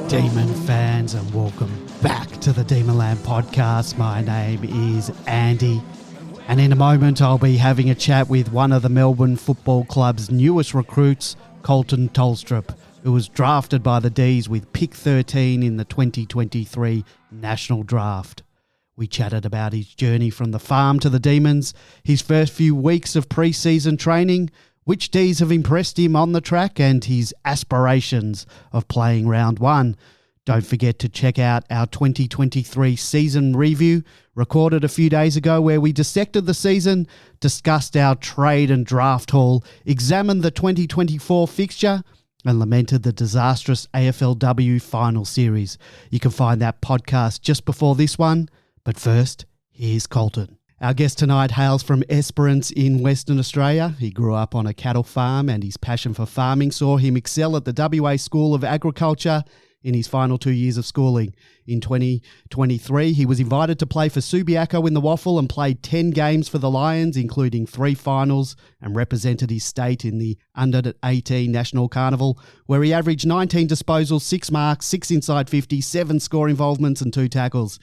Demon fans, and welcome back to the Demonland podcast. My name is Andy, and in a moment I'll be having a chat with one of the Melbourne Football Club's newest recruits, Koltyn Tholstrup, who was drafted by the Dees with pick 13 in the 2023 National Draft. We chatted about his journey from the farm to the Demons, his first few weeks of pre-season training, which Dees have impressed him on the track, and his aspirations of playing round one. Don't forget to check out our 2023 season review, recorded a few days ago, where we dissected the season, discussed our trade and draft haul, examined the 2024 fixture, and lamented the disastrous AFLW final series. You can find that podcast just before this one, but first, here's Koltyn. Our guest tonight hails from 𝗟𝗶𝘀𝘁𝗁 in Western Australia. He grew up on a cattle farm, and his passion for farming saw him excel at the WA School of Agriculture in his final 2 years of schooling. In 2023, he was invited to play for 𝗟𝗶𝘀𝘁𝗁 in the Waffle and played 10 games for the Lions, including 3 finals, and represented his state in the Under-18 National Carnival, where he averaged 19 disposals, 6 marks, 6 inside 50, 7 score involvements and 2 tackles.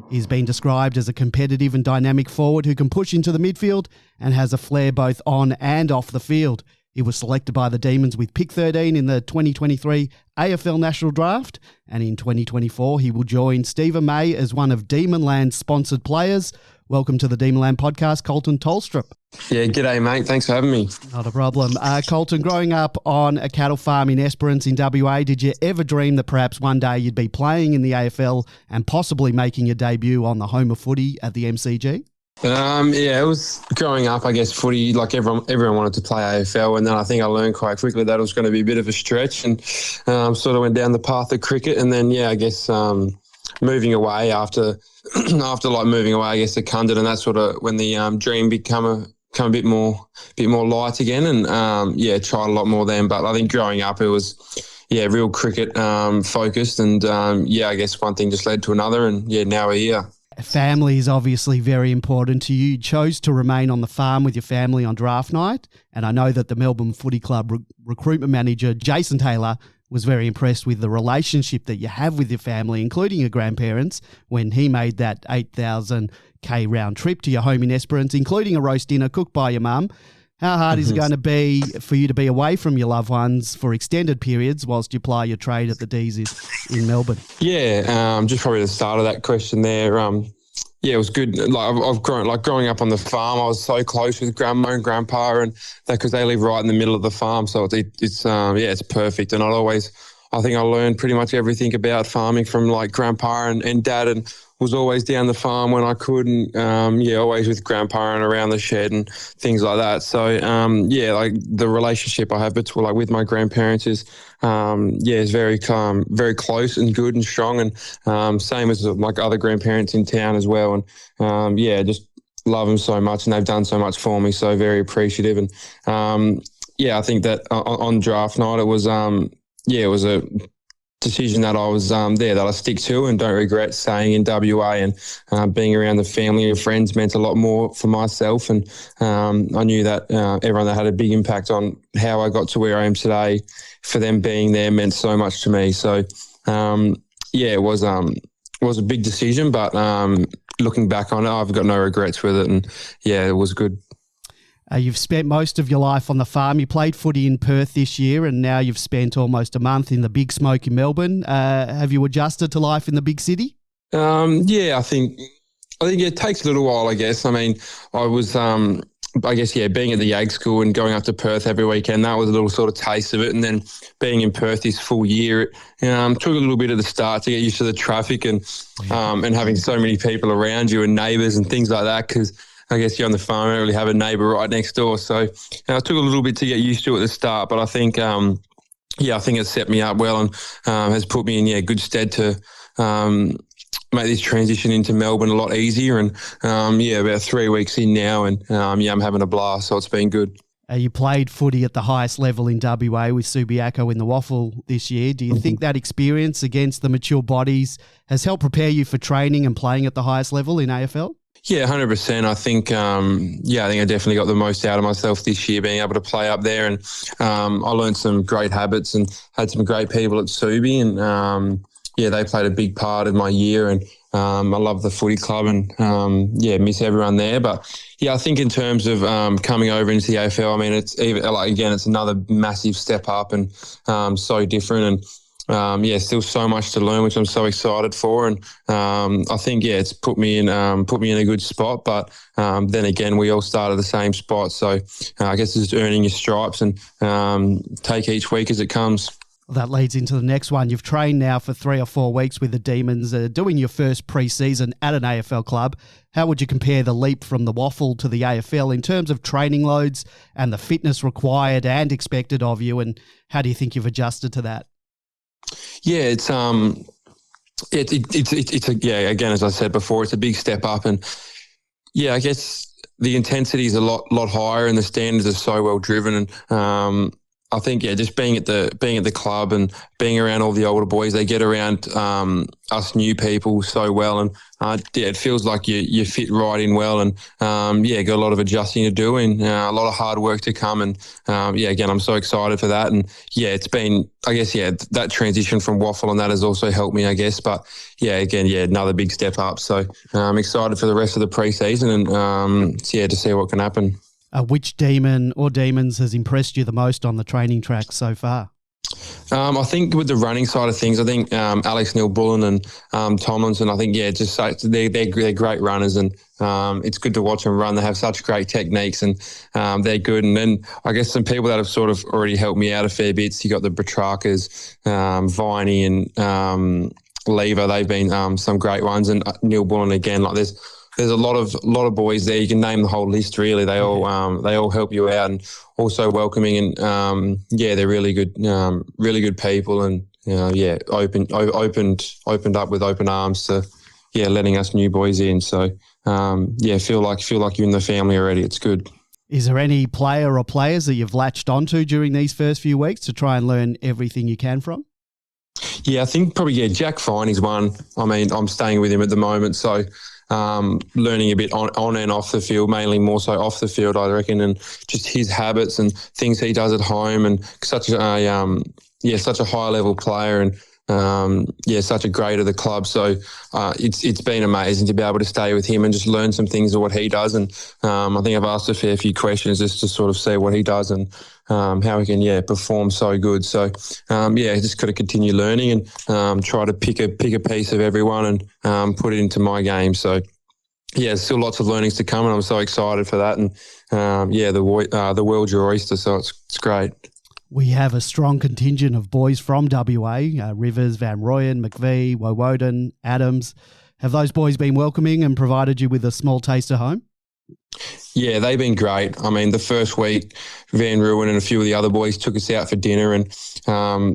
He's been described as a competitive and dynamic forward who can push into the midfield and has a flair both on and off the field. He was selected by the Demons with pick 13 in the 2023 AFL National Draft, and in 2024 he will join Stephen May as one of Demonland's sponsored players. Welcome to the Demonland podcast, Koltyn Tholstrup. Yeah, g'day, mate. Thanks for having me. Not a problem. Koltyn, growing up on a cattle farm in 𝗟𝗶𝘀𝘁𝗁 in WA, did you ever dream that perhaps one day you'd be playing in the AFL and possibly making your debut on the home of footy at the MCG? Yeah, it was growing up, I guess, footy, like everyone wanted to play AFL, and then I think I learned quite quickly that it was going to be a bit of a stretch, and sort of went down the path of cricket, and then, yeah, I guess moving away after like moving away, I guess, to Cundit, and that sort of when the dream become a bit more light again, and tried a lot more then. But I think growing up it was real cricket focused, and I guess one thing just led to another, and now we're here. Family is obviously very important to you. You chose to remain on the farm with your family on draft night, and I know that the Melbourne Footy Club recruitment manager, Jason Taylor, was very impressed with the relationship that you have with your family, including your grandparents, when he made that 8,000k round trip to your home in 𝗟𝗡𝘀𝘁𝗁, including a roast dinner cooked by your mum. How hard is it going to be for you to be away from your loved ones for extended periods whilst you ply your trade at the Dees in Melbourne? Yeah, just probably the start of that question there. It was good. I've grown, growing up on the farm, I was so close with grandma and grandpa, and because they live right in the middle of the farm, so it's perfect. And I think I learned pretty much everything about farming from like grandpa and dad, and was always down the farm when I could, and always with grandpa and around the shed and things like that. So like the relationship I have with my grandparents is very close and good and strong, and same as like other grandparents in town as well. And just love them so much, and they've done so much for me. So very appreciative. And I think that on draft night it was it was a decision that I was that I stick to, and don't regret staying in WA, and being around the family and friends meant a lot more for myself. And I knew that everyone that had a big impact on how I got to where I am today, for them being there meant so much to me. So it was a big decision, but looking back on it, I've got no regrets with it, and it was good. You've spent most of your life on the farm. You played footy in Perth this year, and now you've spent almost a month in the Big Smoke in Melbourne. Have you adjusted to life in the big city? I think it takes a little while, I guess. I mean, I was, being at the Ag School and going up to Perth every weekend, that was a little sort of taste of it. And then being in Perth this full year, took a little bit at the start to get used to the traffic and having so many people around you and neighbours and things like that, because I guess you're on the farm, I don't really have a neighbour right next door. So it took a little bit to get used to at the start, but I think, I think it's set me up well, and has put me in good stead to make this transition into Melbourne a lot easier. And about 3 weeks in now, and I'm having a blast, so it's been good. You played footy at the highest level in WA with 𝗟𝗶𝘀𝘁𝗁𝗁 in the Waffle this year. Do you think that experience against the mature bodies has helped prepare you for training and playing at the highest level in AFL? Yeah, 100%. I think, I definitely got the most out of myself this year, being able to play up there. And I learned some great habits and had some great people at 𝗟𝗶𝘀𝘁𝗁, and they played a big part in my year, and I love the footy club, and miss everyone there. But I think in terms of coming over into the AFL, I mean, it's even it's another massive step up, and so different, and still so much to learn, which I'm so excited for. And I think it's put me in a good spot. But then again, we all start at the same spot, so I guess it's just earning your stripes and take each week as it comes. Well, that leads into the next one. You've trained now for 3 or 4 weeks with the Demons, doing your first pre-season at an AFL club. How would you compare the leap from the WAFL to the AFL in terms of training loads and the fitness required and expected of you? And how do you think you've adjusted to that? Yeah, it's again, as I said before, it's a big step up, and I guess the intensity is a lot higher, and the standards are so well driven, and I think just being at the club and being around all the older boys, they get around us new people so well, and it feels like you fit right in well, and got a lot of adjusting to do, and a lot of hard work to come, and again, I'm so excited for that, and it's been, I guess, that transition from WAFL and that has also helped me, I guess, but another big step up, so I'm excited for the rest of the pre-season, and to see what can happen. Which demon or demons has impressed you the most on the training track so far? I think with the running side of things, I think Alex Neil-Bullen and Tomlinson, I think, they're great runners, and it's good to watch them run. They have such great techniques, and they're good. And then I guess some people that have sort of already helped me out a fair bit. You got the Petrarcas, 𝗍cie and Lever. They've been some great ones, and Neil-Bullen again. Like there's a lot of boys there. You can name the whole list. Really, they all help you out, and also welcoming, and they're really good people, and opened up with open arms to letting us new boys in. So feel like you're in the family already. It's good. Is there any player or players that you've latched onto during these first few weeks to try and learn everything you can from? Yeah, I think probably Jack Riewoldt is one. I mean, I'm staying with him at the moment, so. Learning a bit on and off the field, mainly more so off the field, I reckon, and just his habits and things he does at home, and such a high level player, and such a great of the club. So it's been amazing to be able to stay with him and just learn some things of what he does. And I think I've asked a fair few questions just to sort of see what he does and how he can perform so good. So just got to continue learning and try to pick a piece of everyone and put it into my game. So there's still lots of learnings to come, and I'm so excited for that. And the world's your oyster, so it's great. We have a strong contingent of boys from WA, Rivers, Van Rooyen, McVie, Woden, Adams. Have those boys been welcoming and provided you with a small taste of home? Yeah, they've been great. I mean, the first week, Van Rooyen and a few of the other boys took us out for dinner, and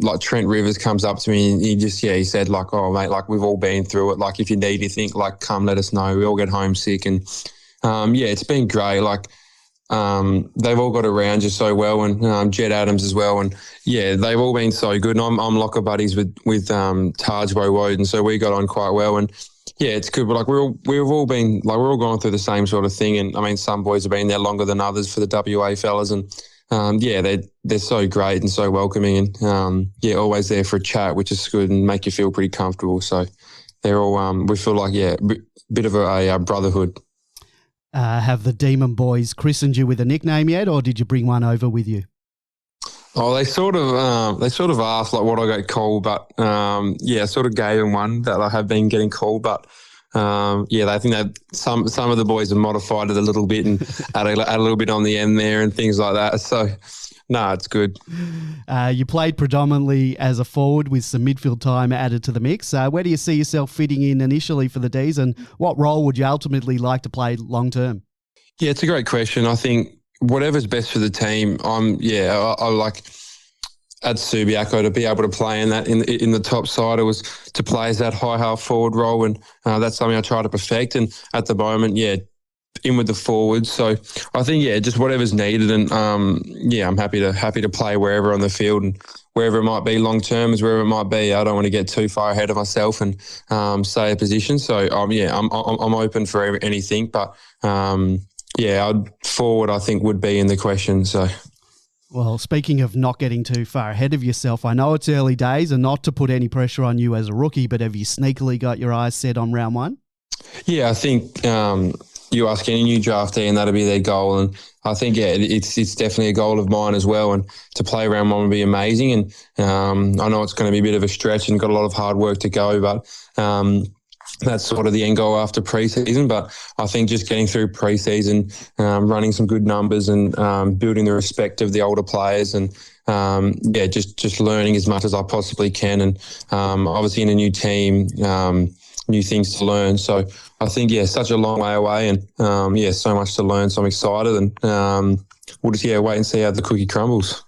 like Trent Rivers comes up to me and he said, like, oh, mate, like we've all been through it. Like if you need anything, like come let us know. We all get homesick, and it's been great. Like, they've all got around you so well, and Jed Adams as well, and they've all been so good. And I'm locker buddies with 𝗍𝗯𝗍, and so we got on quite well. And it's good. But like we're all going through the same sort of thing. And I mean, some boys have been there longer than others for the WA fellas, and they're so great and so welcoming, and always there for a chat, which is good and make you feel pretty comfortable. So they're all we feel like bit of a brotherhood. Have the Demon boys christened you with a nickname yet, or did you bring one over with you? Oh, they sort of asked like what I got called, but I sort of gave them one that I have been getting called, but they think that some of the boys have modified it a little bit and add a little bit on the end there and things like that. So no, it's good. You played predominantly as a forward with some midfield time added to the mix. Where do you see yourself fitting in initially for the Dees, and what role would you ultimately like to play long term? Yeah, it's a great question. I think whatever's best for the team. I like at 𝗟𝗶𝘀𝗁𝘀 to be able to play in that in the top side. It was to play as that high half forward role, and that's something I try to perfect. And at the moment, in with the forwards. So I think just whatever's needed, and I'm happy to play wherever on the field, and wherever it might be long term is wherever it might be. I don't want to get too far ahead of myself and say a position. So I'm open for anything, but forward I think would be in the question. So. Well, speaking of not getting too far ahead of yourself, I know it's early days and not to put any pressure on you as a rookie, but have you sneakily got your eyes set on round one? Yeah, I think you ask any new draftee and that'll be their goal. And I think, yeah, it's definitely a goal of mine as well. And to play round one would be amazing. And I know it's going to be a bit of a stretch and got a lot of hard work to go, but that's sort of the end goal after preseason. But I think just getting through preseason, running some good numbers and building the respect of the older players and, just learning as much as I possibly can. And obviously in a new team, new things to learn. So I think, such a long way away and, so much to learn. So I'm excited and we'll just, wait and see how the cookie crumbles.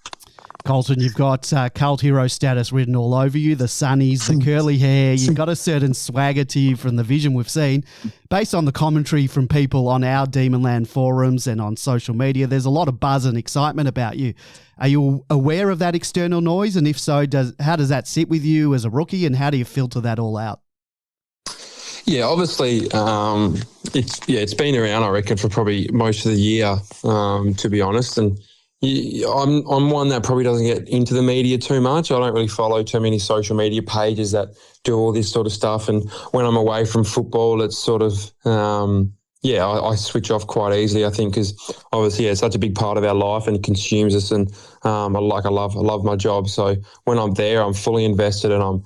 Koltyn, you've got cult hero status written all over you, the sunnies, the curly hair. You've got a certain swagger to you from the vision we've seen. Based on the commentary from people on our Demonland forums and on social media, there's a lot of buzz and excitement about you. Are you aware of that external noise? And if so, how does that sit with you as a rookie and how do you filter that all out? Yeah, obviously, it's been around, I reckon, for probably most of the year, to be honest. And I'm one that probably doesn't get into the media too much. I don't really follow too many social media pages that do all this sort of stuff. And when I'm away from football, it's sort of, I switch off quite easily, I think, because obviously, it's such a big part of our life and it consumes us. And I love my job. So when I'm there, I'm fully invested and I'm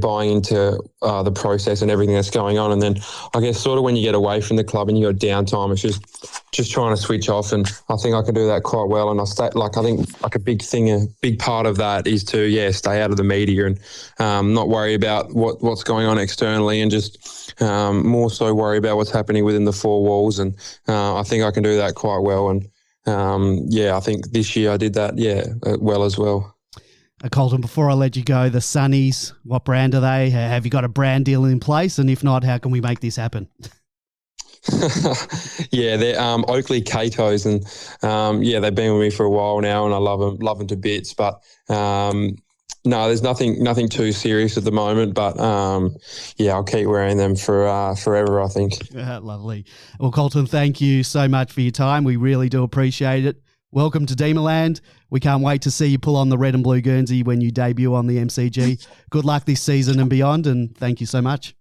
buying into the process and everything that's going on. And then I guess sort of when you get away from the club and you got downtime, it's just trying to switch off. And I think I can do that quite well. And a big part of that is to, stay out of the media and not worry about what's going on externally and just more so worry about what's happening within the four walls. And I think I can do that quite well. And I think this year I did that, well as well. Koltyn, before I let you go, the Sunnies, what brand are they? Have you got a brand deal in place? And if not, how can we make this happen? They're Oakley Kos, and they've been with me for a while now, and I love them to bits. But no, there's nothing too serious at the moment. But I'll keep wearing them for forever, I think. Lovely. Well, Koltyn, thank you so much for your time. We really do appreciate it. Welcome to Demonland. We can't wait to see you pull on the red and blue Guernsey when you debut on the MCG. Good luck this season and beyond, and thank you so much.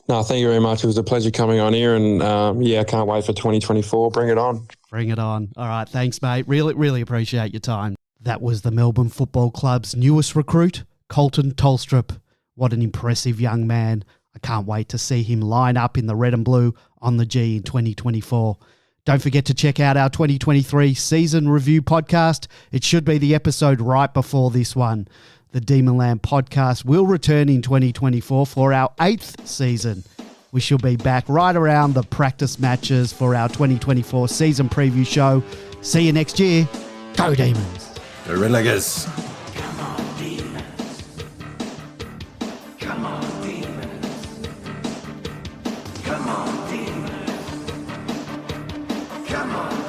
No, thank you very much. It was a pleasure coming on here, and I can't wait for 2024. Bring it on. Bring it on. All right, thanks, mate. Really, really appreciate your time. That was the Melbourne Football Club's newest recruit, Koltyn Tholstrup. What an impressive young man. I can't wait to see him line up in the red and blue on the G in 2024. Don't forget to check out our 2023 season review podcast. It should be the episode right before this one. The Demonland podcast will return in 2024 for our 8th season. We shall be back right around the practice matches for our 2024 season preview show. See you next year. Go Demons. Go Red Leggers. Come on, Demons. Come on, Demons. Come on, Demons. Come on.